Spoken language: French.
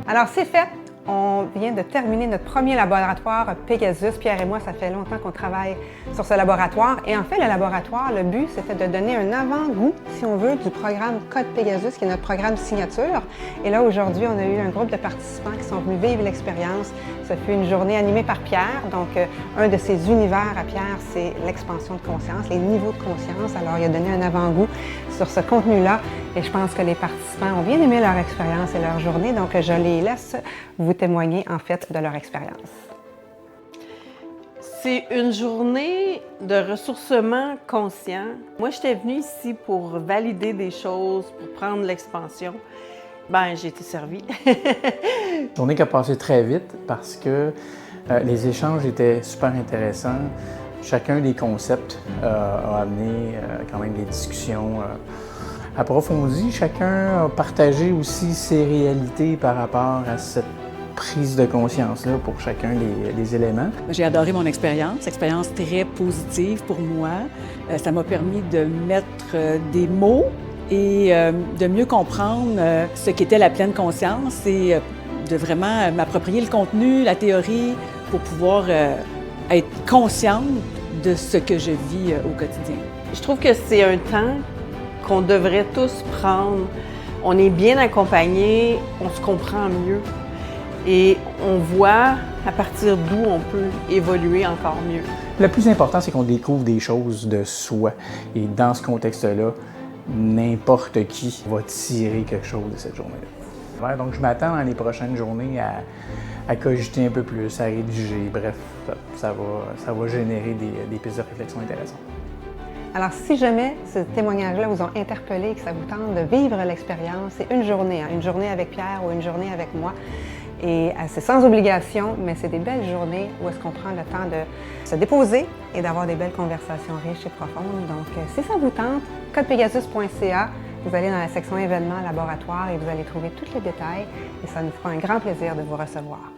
Alors, c'est fait. On vient de terminer notre premier laboratoire Pegasus. Pierre et moi, ça fait longtemps qu'on travaille sur ce laboratoire. Et en fait, le laboratoire, le but, c'était de donner un avant-goût, si on veut, du programme Code Pegasus, qui est notre programme signature. Et là, aujourd'hui, on a eu un groupe de participants qui sont venus vivre l'expérience. Ça fut une journée animée par Pierre. Donc, un de ses univers à Pierre, c'est l'expansion de conscience, les niveaux de conscience. Alors, il a donné un avant-goût sur ce contenu-là. Et je pense que les participants ont bien aimé leur expérience et leur journée. Donc, je les laisse vous témoigner en fait de leur expérience. C'est une journée de ressourcement conscient. Moi, j'étais venue ici pour valider des choses, pour prendre l'expansion. J'ai été servie. Une journée qui a passé très vite parce que les échanges étaient super intéressants. Chacun des concepts a amené quand même des discussions approfondies. Chacun a partagé aussi ses réalités par rapport à cette prise de conscience-là pour chacun des éléments. J'ai adoré mon expérience très positive pour moi. Ça m'a permis de mettre des mots et de mieux comprendre ce qu'était la pleine conscience et de vraiment m'approprier le contenu, la théorie, pour pouvoir être consciente de ce que je vis au quotidien. Je trouve que c'est un temps qu'on devrait tous prendre. On est bien accompagnés, on se comprend mieux. Et on voit à partir d'où on peut évoluer encore mieux. Le plus important, c'est qu'on découvre des choses de soi. Et dans ce contexte-là, n'importe qui va tirer quelque chose de cette journée-là. Donc, je m'attends dans les prochaines journées à cogiter un peu plus, à rédiger. Bref, ça va générer des pistes de réflexion intéressantes. Alors, si jamais ce témoignage-là vous ont interpellé et que ça vous tente de vivre l'expérience, c'est une journée avec Pierre ou une journée avec moi. Et c'est sans obligation, mais c'est des belles journées où est-ce qu'on prend le temps de se déposer et d'avoir des belles conversations riches et profondes. Donc, si ça vous tente, codepegasus.ca, vous allez dans la section événements, laboratoire et vous allez trouver tous les détails et ça nous fera un grand plaisir de vous recevoir.